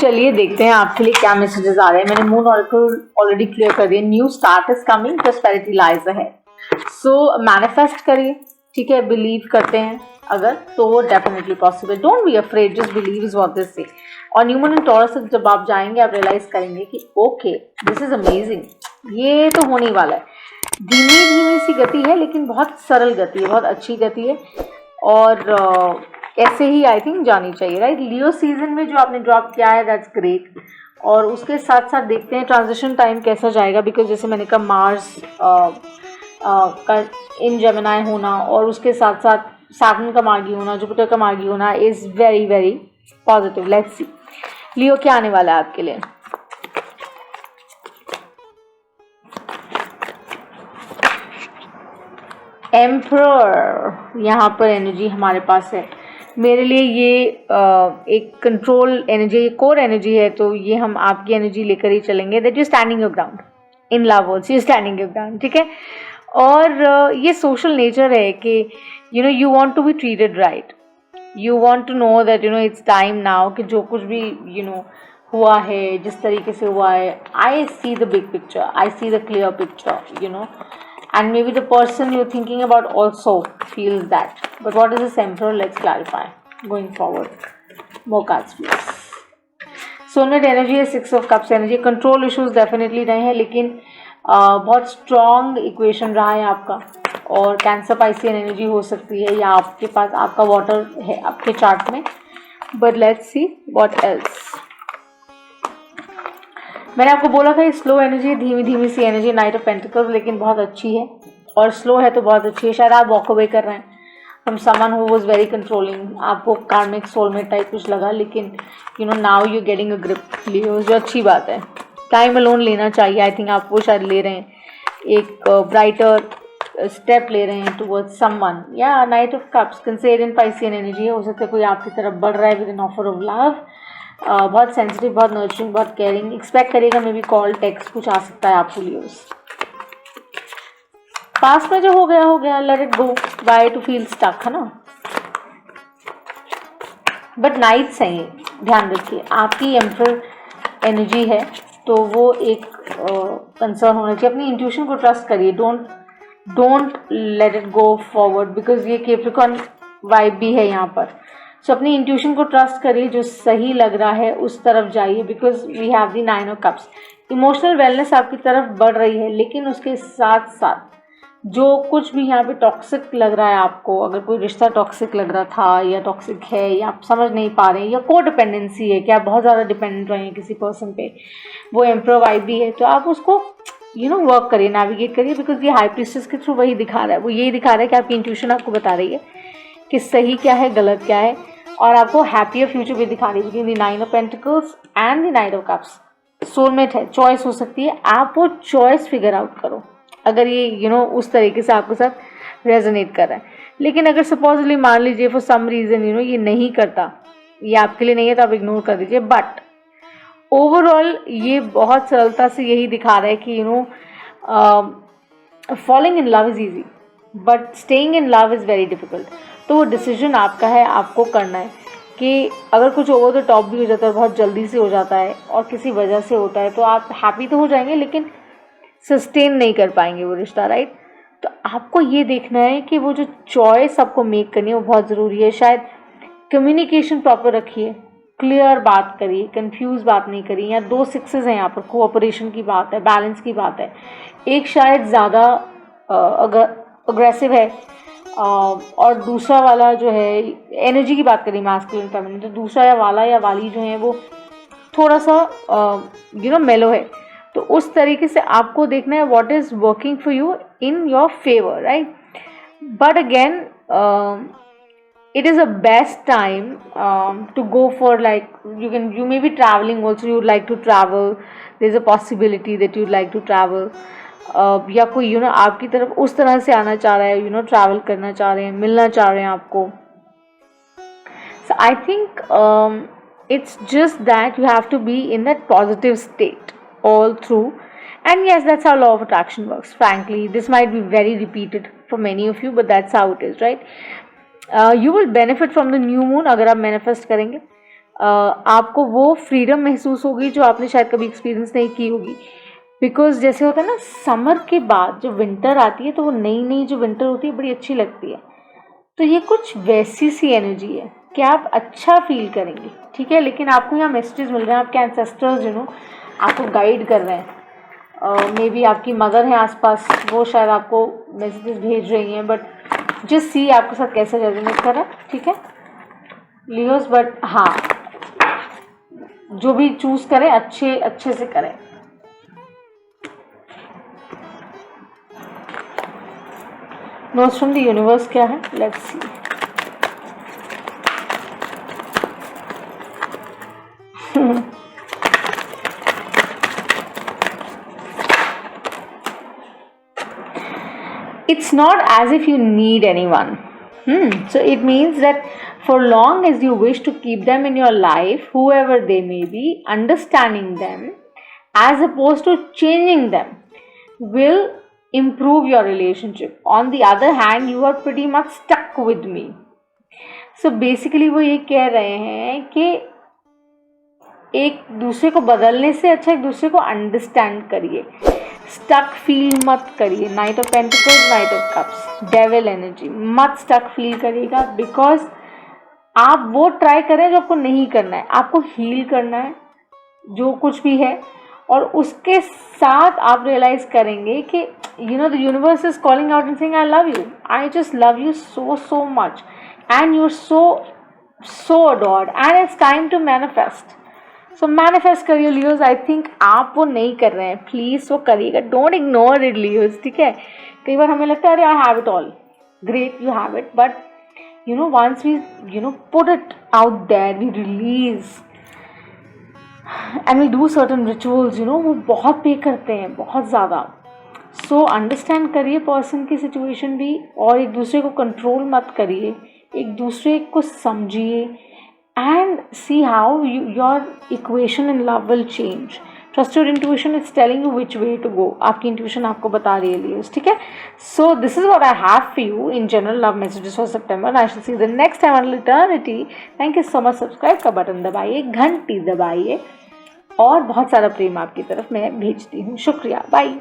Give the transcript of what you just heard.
चलिए देखते हैं आपके लिए क्या मैसेजेस आ रहे हैं। मैंने मून ऑरेकल ऑलरेडी क्लियर कर दिया। New start is coming, prosperity lies ahead. So manifest करिए, ठीक है। बिलीव करते हैं अगर तो वो definitely possible. Don't be afraid, just believe is what they से। और न्यू मून इन टॉरस जब आप जाएंगे आप रियलाइज करेंगे कि ओके दिस इज अमेजिंग, ये तो होने वाला है। धीमी धीमी सी गति है लेकिन बहुत सरल गति है, बहुत अच्छी गति है और ऐसे ही आई थिंक जानी चाहिए, राइट। लियो सीजन में जो आपने ड्रॉप किया है दैट्स ग्रेट। और उसके साथ साथ देखते हैं ट्रांजिशन टाइम कैसा जाएगा, बिकॉज जैसे मैंने कहा मार्स का इन जेमिनाई होना और उसके साथ साथ सैटर्न का मार्गी होना, जुपिटर का मार्गी होना is very very positive. Let's see Leo क्या आने वाला है आपके लिए। एम्परर यहाँ पर एनर्जी हमारे पास है। मेरे लिए ये एक कंट्रोल एनर्जी, ये कोर एनर्जी है, तो ये हम आपकी एनर्जी लेकर ही चलेंगे। That you standing your ground in love also, you standing your ground, ठीक है। और ये सोशल नेचर है कि you want to be treated right, you want to know that it's time now कि जो कुछ भी हुआ है, जिस तरीके से हुआ है, I see the big picture, I see the clear picture, and maybe the person you're thinking about also feels that. But what is this emperor? Let's clarify going forward. More cards please. Soulmate energy है, 6 of cups energy. Control issues definitely नहीं है लेकिन बहुत strong equation रहा है आपका। और cancer Piscean energy हो सकती है या आपके पास आपका वाटर है आपके चार्ट में। But let's see what else. मैंने आपको बोला था स्लो एनर्जी, धीमी धीमी सी एनर्जी, नाइट ऑफ पेंटिकल्स, लेकिन बहुत अच्छी है और स्लो है तो बहुत अच्छी है। शायद आप वॉक अवे कर रहे हैं from someone who was very controlling, आपको कार्मिक सोलमेट टाइप कुछ लगा, लेकिन now you getting a grip Leo, जो अच्छी बात है। टाइम अलोन लेना चाहिए, आई थिंक आप वो शायद ले रहे हैं, एक ब्राइटर स्टेप ले रहे हैं टुवर्ड्स समवन। या night of cups कंसेरियन Piscean energy है, हो सकता है कोई आपकी तरफ बढ़ रहा है with an offer of love. बहुत सेंसिटिव, बहुत नर्चरिंग, बहुत केयरिंग। एक्सपेक्ट करिएगा मे बी कॉल टेक्स्ट कुछ आ सकता है आपको लियोस। पास में जो हो गया, let it go, why to feel stuck, है ना। बट नाइट सही, ध्यान रखिए आपकी एम्परर एनर्जी है तो वो एक कंसर्न होना चाहिए। अपनी इंट्यूशन को ट्रस्ट करिए, don't let it go forward, because ये कैप्रिकॉर्न वाइब भी है यहाँ पर। सो अपनी इंट्यूशन को ट्रस्ट करिए, जो सही लग रहा है उस तरफ जाइए, because we have the 9 of cups। Emotional wellness आपकी तरफ बढ़ रही है, लेकिन उसके साथ साथ जो कुछ भी यहाँ पे टॉक्सिक लग रहा है आपको, अगर कोई रिश्ता टॉक्सिक लग रहा था या टॉक्सिक है या आप समझ नहीं पा रहे हैं, या को डिपेंडेंसी है कि आप बहुत ज़्यादा डिपेंडेंट रहे हैं किसी पर्सन पे, वो एम्परर वाइब भी है, तो आप उसको वर्क करिए, नेविगेट करिए, बिकॉज ये हाई प्रीस्टेस के थ्रू वही दिखा रहा है। वो यही दिखा रहा है कि आपकी इंट्यूशन आपको बता रही है कि सही क्या है, गलत क्या है, और आपको हैप्पियर फ्यूचर भी दिखा रही है। Between the 9 of Pentacles and the night of cups soulmate है, चॉइस हो सकती है, आप वो चॉइस फिगर आउट करो अगर ये उस तरीके से आपके साथ रेजोनेट कर रहा है। लेकिन अगर सपोजली मान लीजिए फॉर सम रीज़न ये नहीं करता, ये आपके लिए नहीं है, तो आप इग्नोर कर दीजिए। बट ओवरऑल ये बहुत सरलता से यही दिखा रहा है कि falling in love is easy but staying in love is very difficult. तो वो डिसीजन आपका है, आपको करना है कि अगर कुछ ओवर द टॉप भी हो जाता है, बहुत जल्दी से हो जाता है और किसी वजह से होता है, तो आप हैप्पी तो हो जाएंगे लेकिन सस्टेन नहीं कर पाएंगे वो रिश्ता, राइट। तो आपको ये देखना है कि वो जो चॉइस आपको मेक करनी है वो बहुत ज़रूरी है। शायद कम्युनिकेशन प्रॉपर रखिए, क्लियर बात करिए, कंफ्यूज बात नहीं करिए। या 2 6s हैं यहाँ पर, कोऑपरेशन की बात है, बैलेंस की बात है। एक शायद ज़्यादा अग्रेसिव है और दूसरा वाला जो है, एनर्जी की बात करें मास्कुलिन फेमिनिन, तो दूसरा या वाला या वाली जो है वो थोड़ा सा मेलो है। तो उस तरीके से आपको देखना है what is working for you in your favour, right. But again it is a best time to go for, like, you may be traveling also, you would like to travel, there's a possibility that you'd like to travel, या कोई आपकी तरफ उस तरह से आना चाह रहा है, ट्रैवल करना चाह रहे हैं, मिलना चाह रहे हैं आपको। So I think it's just that you have to be in that positive state all through, and yes, that's how law of attraction works. Frankly, this might be very repeated for many of you, but that's how it is, right? You will benefit from the new moon अगर आप manifest करेंगे, आपको वो freedom महसूस होगी जो आपने शायद कभी एक्सपीरियंस नहीं की होगी। बिकॉज जैसे होता है ना, समर के बाद जो विंटर आती है तो वो नई नई जो विंटर होती है बड़ी अच्छी लगती है। तो ये कुछ वैसी सी एनर्जी है कि आप अच्छा फील करेंगे, ठीक है। लेकिन आपको यहाँ मैसेजेस मिल रहे हैं, आपके एंसेस्टर्स आपको गाइड कर रहे हैं। मे बी आपकी मदर है आसपास, वो शायद आपको मैसेजेस भेज रही हैं, बट जस्ट सी आपके साथ कैसे रेजोनेट कर रहा है, ठीक है लियोस। बट हाँ, जो भी चूज करें अच्छे से करें। नोट्स फ्रॉम द यूनिवर्स क्या है, let's see. It's not as if you need anyone. So it means that for long as you wish to keep them in your life, whoever they may be, understanding them as opposed to changing them will improve your relationship. On the other hand, you are pretty much stuck with me. So basically वो ये कह रहे हैं कि एक दूसरे को बदलने से अच्छा एक दूसरे को अंडरस्टैंड करिए, स्टक फील मत करिए। Night of pentacles, night of cups, devil energy, मत स्टक फील करिएगा। बिकॉज आप वो ट्राई करें जो आपको नहीं करना है, आपको हील करना है जो कुछ भी है, और उसके साथ आप रियलाइज करेंगे कि the universe is calling out and saying I love you, I just love you so much and you are so adored and it's time to manifest. So manifest करिए लियोज। आई थिंक आप वो नहीं कर रहे हैं, please वो करिएगा, don't ignore it Leos, ठीक है। कई बार हमें लगता है अरे I have it all, great you have it, but once we put it out there, we release and we do certain rituals, वो बहुत पे करते हैं, बहुत ज़्यादा। सो अंडरस्टैंड करिए पर्सन की सिचुएशन भी, और एक दूसरे को कंट्रोल मत करिए, एक दूसरे को समझिए and see how your equation in love will change. Trust your intuition, it's telling you which way to go. आपकी intuition आपको बता रही है लियोस, ठीक है। So this is what I have for you in general love messages for September, and I shall see you the next time on eternity. Thank you so much. Subscribe का button दबाइए, घंटी दबाइए, और बहुत सारा प्रेम आपकी तरफ मैं भेजती हूँ। शुक्रिया, बाय।